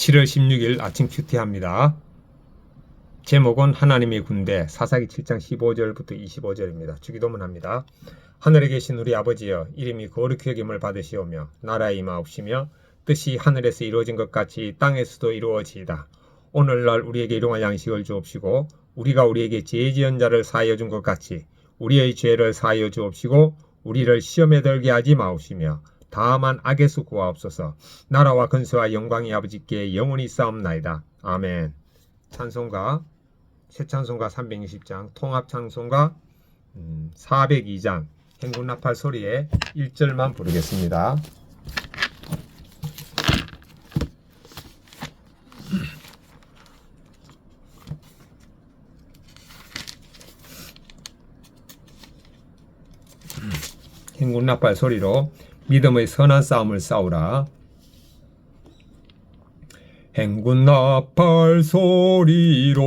7월 16일 아침 큐티합니다. 제목은 하나님의 군대, 사사기 7장 15절부터 25절입니다. 주기도문 합니다. 하늘에 계신 우리 아버지여, 이름이 거룩히 여김을 받으시오며 나라에 임하옵시며 뜻이 하늘에서 이루어진 것 같이 땅에서도 이루어지이다. 오늘날 우리에게 일용할 양식을 주옵시고 우리가 우리에게 죄 지은 자를 사하여 준 것 같이 우리의 죄를 사하여 주옵시고 우리를 시험에 들게 하지 마옵시며 다만 악에서 구하옵소서. 나라와 근세와 영광이 아버지께 영원히 싸움나이다. 아멘. 찬송가 새 찬송가 360장, 통합 찬송가 402장, 행군나팔 소리에 1절만 부르겠습니다. 행군나팔 소리로 믿음의 선한 싸움을 싸우라. 행군나팔 소리로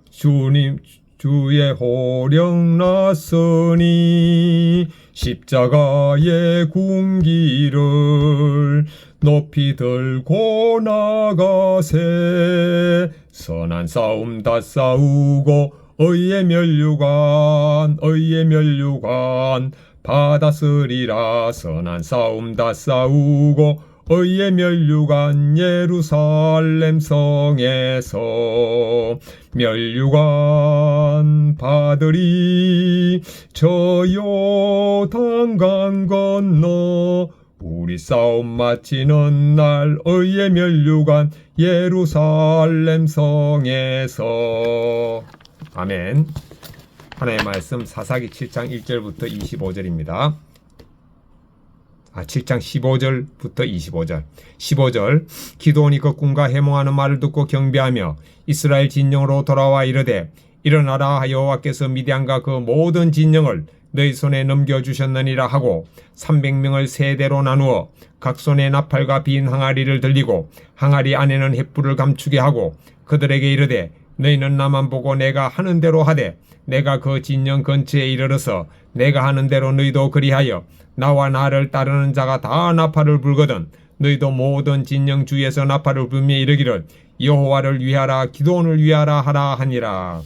주님 주의 호령 났으니 십자가의 군기를 높이 들고 나가세. 선한 싸움 다 싸우고 의의 면류관 받았으리라. 선한 싸움 다 싸우고 의의 면류관 예루살렘 성에서 면류관 받으리. 저 요단강 건너 우리 싸움 마치는 날 의의 면류관 예루살렘 성에서. 아멘. 하나님의 말씀 사사기 7장 1절부터 25절입니다. 7장 15절부터 25절. 15절. 기드온이 그 군과 해몽하는 말을 듣고 경배하며 이스라엘 진영으로 돌아와 이르되 일어나라, 여호와께서 미디안과 그 모든 진영을 너희 손에 넘겨주셨느니라 하고 300명을 세 대로 나누어 각 손에 나팔과 빈 항아리를 들리고 항아리 안에는 횃불을 감추게 하고 그들에게 이르되 너희는 나만 보고 내가 하는 대로 하되 내가 그 진영 근처에 이르러서 내가 하는 대로 너희도 그리하여 나와 나를 따르는 자가 다 나팔을 불거든 너희도 모든 진영 주위에서 나팔을 불며 이르기를 여호와를 위하라, 기드온을 위하라 하라 하니라.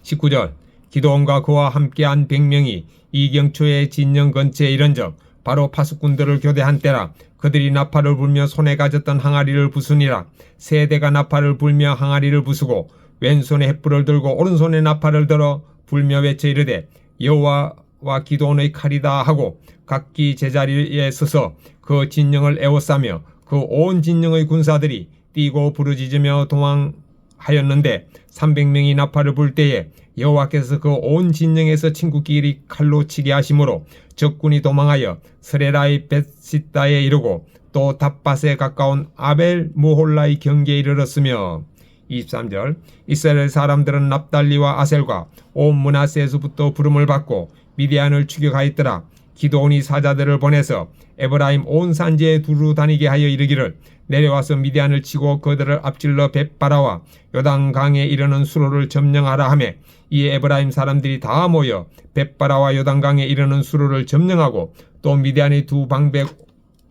19절. 기드온과 그와 함께한 100명이 이경초의 진영 근처에 이른적 바로 파수꾼들을 교대한 때라. 그들이 나팔을 불며 손에 가졌던 항아리를 부수니라. 세 대가 나팔을 불며 항아리를 부수고 왼손에 횃불을 들고 오른손에 나팔을 들어 불며 외쳐 이르되 여호와와 기드온의 칼이다 하고 각기 제자리에 서서 그 진영을 에워싸며 그 온 진영의 군사들이 뛰고 부르짖으며 도망하였는데 300명이 나팔을 불 때에 여호와께서 그 온 진영에서 친구끼리 칼로 치게 하심으로 적군이 도망하여 스레라의 벳시다에 이르고 또 답밭에 가까운 아벨 무홀라의 경계에 이르렀으며. 23절. 이스라엘 사람들은 납달리와 아셀과 온 므낫세에서부터 부름을 받고 미디안을 추격하였더라. 기드온이 사자들을 보내서 에브라임 온 산지에 두루 다니게 하여 이르기를 내려와서 미디안을 치고 그들을 앞질러 벳바라와 요단강에 이르는 수로를 점령하라 하매 이에 에브라임 사람들이 다 모여 벳바라와 요단강에 이르는 수로를 점령하고 또 미디안의 두 방백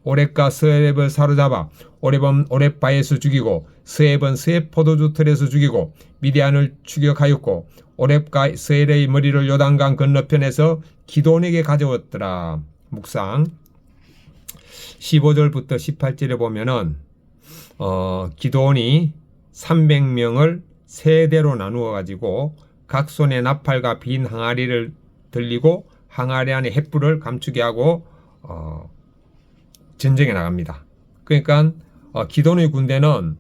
오렙과 스앱을 사로잡아 오렙은 오렙바에서 죽이고 스앱은 스앱 포도주 틀에서 죽이고 미디안을 추격하였고 오렙과 스엘의 머리를 요단강 건너편에서 기드온에게 가져왔더라. 묵상. 15절부터 18절에 보면은 기드온이 300명을 세 대로 나누어 가지고 각 손에 나팔과 빈 항아리를 들리고 항아리 안에 횃불을 감추게 하고 전쟁에 나갑니다. 그러니까 기드온의 군대는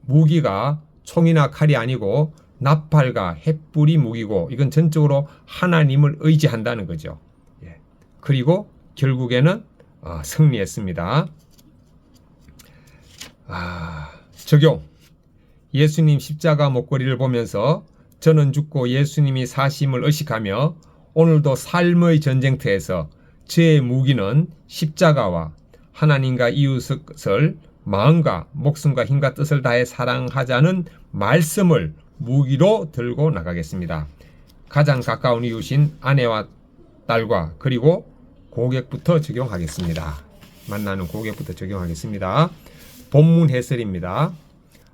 무기가 총이나 칼이 아니고 나팔과 횃불이 무기고 이건 전적으로 하나님을 의지한다는 거죠. 예. 그리고 결국에는 승리했습니다. 적용. 예수님 십자가 목걸이를 보면서 저는 죽고 예수님이 사심을 의식하며 오늘도 삶의 전쟁터에서 제 무기는 십자가와 하나님과 이웃을 마음과 목숨과 힘과 뜻을 다해 사랑하자는 말씀을 무기로 들고 나가겠습니다. 가장 가까운 이웃인 아내와 딸과 그리고 고객부터 적용하겠습니다. 만나는 고객부터 적용하겠습니다. 본문 해설입니다.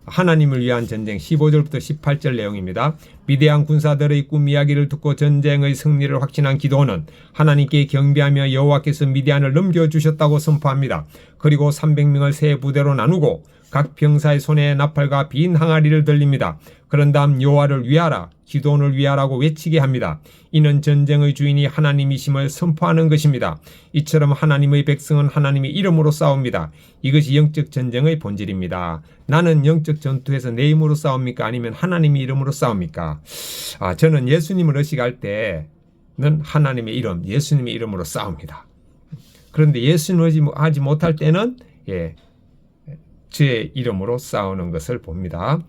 하나님을 위한 전쟁 15절부터 18절 내용입니다. 위대한 군사들의 꿈 이야기를 듣고 전쟁의 승리를 확신한 기드온은 하나님께 경배하며 여호와께서 미디안을 넘겨주셨다고 선포합니다. 그리고 300명을 세 부대로 나누고 각 병사의 손에 나팔과 빈 항아리를 들립니다. 그런 다음 여호와를 위하라, 기드온을 위하라고 외치게 합니다. 이는 전쟁의 주인이 하나님이심을 선포하는 것입니다. 이처럼 하나님의 백성은 하나님의 이름으로 싸웁니다. 이것이 영적 전쟁의 본질입니다. 나는 영적 전투에서 내 힘으로 싸웁니까? 아니면 하나님의 이름으로 싸웁니까? 저는 예수님을 의식할 때는 하나님의 이름, 예수님의 이름으로 싸웁니다. 그런데 예수님을 의지하지 못할 때는 제 이름으로 싸우는 것을 봅니다.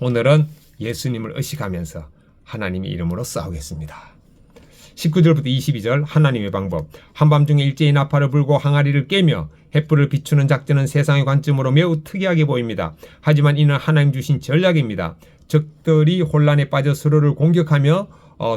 오늘은 예수님을 의식하면서 하나님의 이름으로 싸우겠습니다. 19절부터 22절 하나님의 방법. 한밤중에 일제히 나팔을 불고 항아리를 깨며 횃불을 비추는 작전은 세상의 관점으로 매우 특이하게 보입니다. 하지만 이는 하나님 주신 전략입니다. 적들이 혼란에 빠져 서로를 공격하며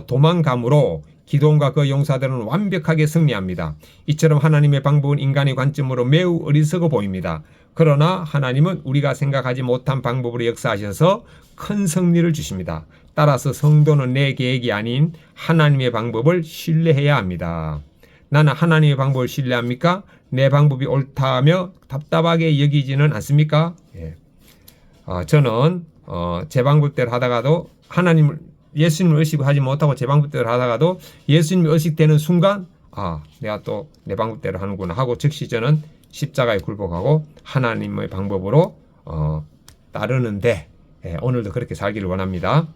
도망감으로 기드온과 그 용사들은 완벽하게 승리합니다. 이처럼 하나님의 방법은 인간의 관점으로 매우 어리석어 보입니다. 그러나 하나님은 우리가 생각하지 못한 방법으로 역사하셔서 큰 승리를 주십니다. 따라서 성도는 내 계획이 아닌 하나님의 방법을 신뢰해야 합니다. 나는 하나님의 방법을 신뢰합니까? 내 방법이 옳다며 답답하게 여기지는 않습니까? 저는 제 방법대로 하다가도 예수님을 의식하지 못하고 제 방법대로 하다가도 예수님이 의식되는 순간 내가 또 내 방법대로 하는구나 하고 즉시 저는 십자가에 굴복하고 하나님의 방법으로 따르는데 오늘도 그렇게 살기를 원합니다.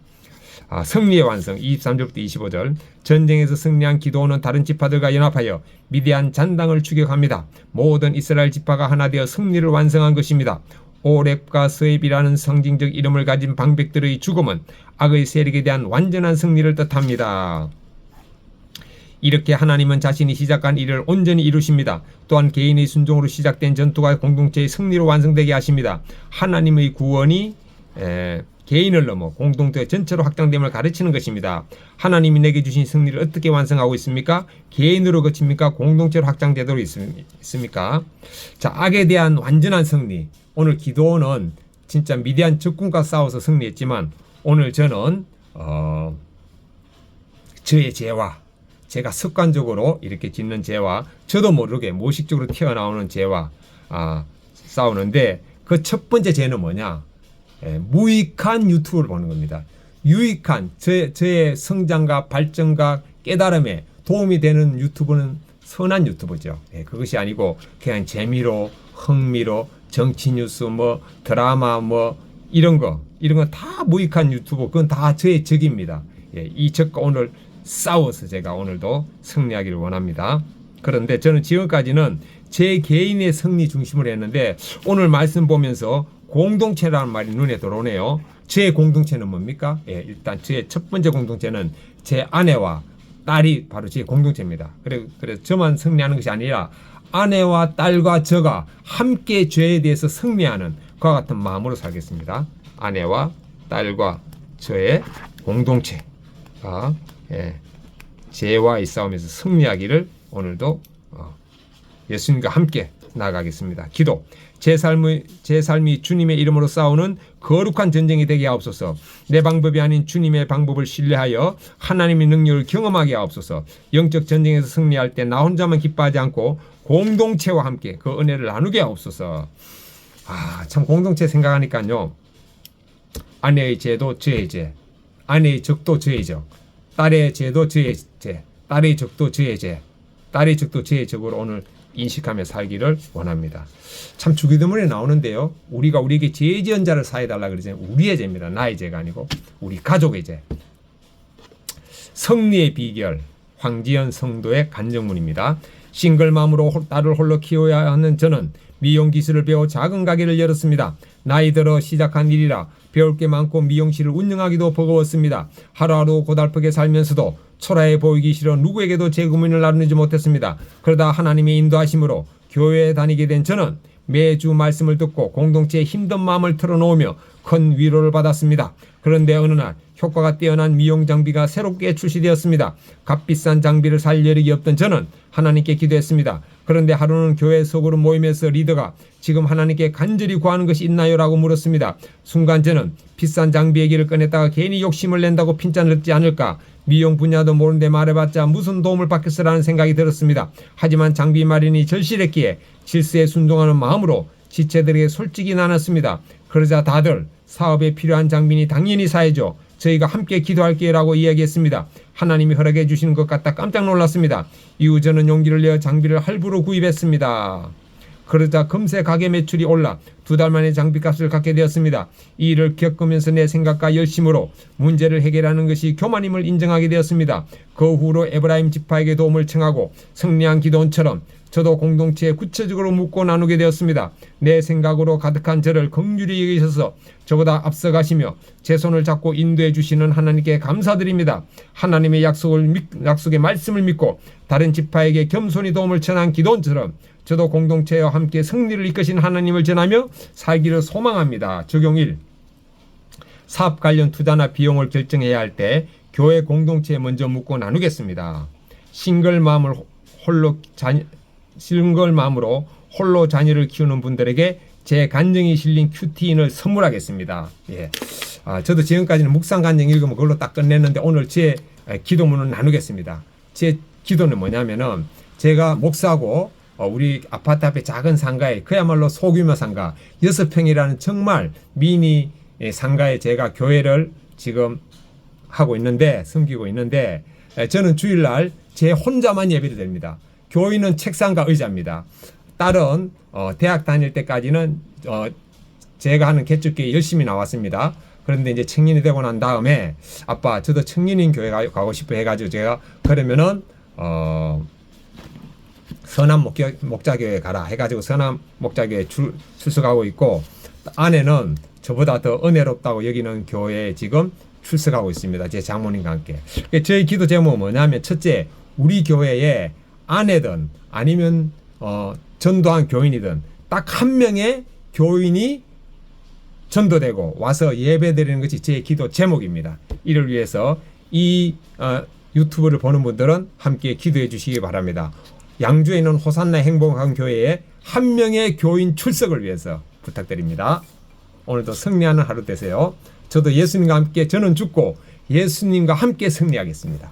승리의 완성 23절부터 25절 전쟁에서 승리한 기드온은 다른 지파들과 연합하여 미디안 잔당을 추격합니다. 모든 이스라엘 지파가 하나 되어 승리를 완성한 것입니다. 오렙과 스웹이라는 상징적 이름을 가진 방백들의 죽음은 악의 세력에 대한 완전한 승리를 뜻합니다. 이렇게 하나님은 자신이 시작한 일을 온전히 이루십니다. 또한 개인의 순종으로 시작된 전투가 공동체의 승리로 완성되게 하십니다. 하나님의 구원이 개인을 넘어 공동체 전체로 확장됨을 가르치는 것입니다. 하나님이 내게 주신 승리를 어떻게 완성하고 있습니까? 개인으로 그칩니까? 공동체로 확장되도록 있습니까? 자, 악에 대한 완전한 승리. 오늘 기드온은 진짜 미디안 적군과 싸워서 승리했지만 오늘 저는 저의 죄와 제가 습관적으로 이렇게 짓는 죄와 저도 모르게 무의식적으로 튀어나오는 죄와 싸우는데 그 첫 번째 죄는 뭐냐? 무익한 유튜브를 보는 겁니다. 유익한 저의 성장과 발전과 깨달음에 도움이 되는 유튜브는 선한 유튜브죠. 그것이 아니고 그냥 재미로 흥미로 정치 뉴스 드라마 이런 거 다 무익한 유튜브 그건 다 저의 적입니다. 이 적과 오늘 싸워서 제가 오늘도 승리하기를 원합니다. 그런데 저는 지금까지는 제 개인의 승리 중심으로 했는데 오늘 말씀 보면서 공동체라는 말이 눈에 들어오네요. 제 공동체는 뭡니까? 일단 제 첫 번째 공동체는 제 아내와 딸이 바로 제 공동체입니다. 그래서 저만 승리하는 것이 아니라 아내와 딸과 저가 함께 죄에 대해서 승리하는 그와 같은 마음으로 살겠습니다. 아내와 딸과 저의 공동체가 죄와의 싸움에서 승리하기를 오늘도 예수님과 함께 나아가겠습니다. 기도. 제 삶이 주님의 이름으로 싸우는 거룩한 전쟁이 되게 하옵소서. 내 방법이 아닌 주님의 방법을 신뢰하여 하나님의 능력을 경험하게 하옵소서. 영적 전쟁에서 승리할 때 나 혼자만 기뻐하지 않고 공동체와 함께 그 은혜를 나누게 하옵소서. 참 공동체 생각하니까요. 아내의 죄도 저의 죄, 아내의 적도 저의 적, 딸의 죄도 저의 죄, 딸의 적도 저의 죄, 딸의 적도 저의 적으로 오늘 인식하며 살기를 원합니다. 참 주기도문에 나오는데요. 우리가 우리에게 죄 지은 자를 사해달라 그러잖아요. 우리의 죄입니다. 나의 죄가 아니고 우리 가족의 죄. 승리의 비결 황지연 성도의 간증문입니다. 싱글 마음으로 딸을 홀로 키워야 하는 저는 미용기술을 배워 작은 가게를 열었습니다. 나이 들어 시작한 일이라 배울 게 많고 미용실을 운영하기도 버거웠습니다. 하루하루 고달프게 살면서도 초라해 보이기 싫어 누구에게도 제 고민을 나누지 못했습니다. 그러다 하나님의 인도하심으로 교회에 다니게 된 저는 매주 말씀을 듣고 공동체의 힘든 마음을 털어놓으며 큰 위로를 받았습니다. 그런데 어느 날 효과가 뛰어난 미용 장비가 새롭게 출시되었습니다. 값비싼 장비를 살 여력이 없던 저는 하나님께 기도했습니다. 그런데 하루는 교회 소그룹 모임에서 리더가 지금 하나님께 간절히 구하는 것이 있나요? 라고 물었습니다. 순간 저는 비싼 장비 얘기를 꺼냈다가 괜히 욕심을 낸다고 핀잔을 얻지 않을까, 미용 분야도 모르는데 말해봤자 무슨 도움을 받겠어라는 생각이 들었습니다. 하지만 장비 마련이 절실했기에 질서에 순종하는 마음으로 지체들에게 솔직히 나눴습니다. 그러자 다들 사업에 필요한 장비니 당연히 사야죠. 저희가 함께 기도할게요 라고 이야기했습니다. 하나님이 허락해 주시는 것 같다 깜짝 놀랐습니다. 이후 저는 용기를 내어 장비를 할부로 구입했습니다. 그러자 금세 가게 매출이 올라 2달 만에 장비값을 갖게 되었습니다. 이 일을 겪으면서 내 생각과 열심으로 문제를 해결하는 것이 교만임을 인정하게 되었습니다. 그 후로 에브라임 지파에게 도움을 청하고 승리한 기도원처럼 저도 공동체에 구체적으로 묻고 나누게 되었습니다. 내 생각으로 가득한 저를 긍휼히 여기셔서 저보다 앞서가시며 제 손을 잡고 인도해 주시는 하나님께 감사드립니다. 하나님의 약속의 말씀을 믿고 다른 지파에게 겸손히 도움을 청한 기도원처럼 저도 공동체와 함께 승리를 이끄신 하나님을 전하며 살기를 소망합니다. 적용 1. 사업 관련 투자나 비용을 결정해야 할 때 교회 공동체에 먼저 묻고 나누겠습니다. 싱글 마음으로 홀로 자녀를 키우는 분들에게 제 간증이 실린 큐티인을 선물하겠습니다. 예. 저도 지금까지는 묵상 간증 읽으면 그걸로 딱 끝냈는데 오늘 제 기도문을 나누겠습니다. 제 기도는 뭐냐면은 제가 목사고 우리 아파트 앞에 작은 상가에 그야말로 소규모 상가 6평이라는 정말 미니 상가에 제가 교회를 지금 하고 있는데 섬기고 있는데 저는 주일날 제 혼자만 예배를 드립니다. 교인은 책상과 의자입니다. 딸은 대학 다닐 때까지는 제가 하는 개축교회 열심히 나왔습니다. 그런데 이제 청년이 되고 난 다음에 아빠 저도 청년인 교회 가고 싶어 해가지고 제가 그러면은 선한 목자교회 가라 해가지고 선한 목자교회 출석하고 있고, 아내는 저보다 더 은혜롭다고 여기는 교회에 지금 출석하고 있습니다. 제 장모님과 함께. 저희 기도 제목은 뭐냐면, 첫째, 우리 교회에 아내든 아니면 전도한 교인이든 딱 한 명의 교인이 전도되고 와서 예배드리는 것이 제 기도 제목입니다. 이를 위해서 이 유튜브를 보는 분들은 함께 기도해 주시기 바랍니다. 양주에 있는 호산나 행복한 교회에 한 명의 교인 출석을 위해서 부탁드립니다. 오늘도 승리하는 하루 되세요. 저도 예수님과 함께, 저는 죽고 예수님과 함께 승리하겠습니다.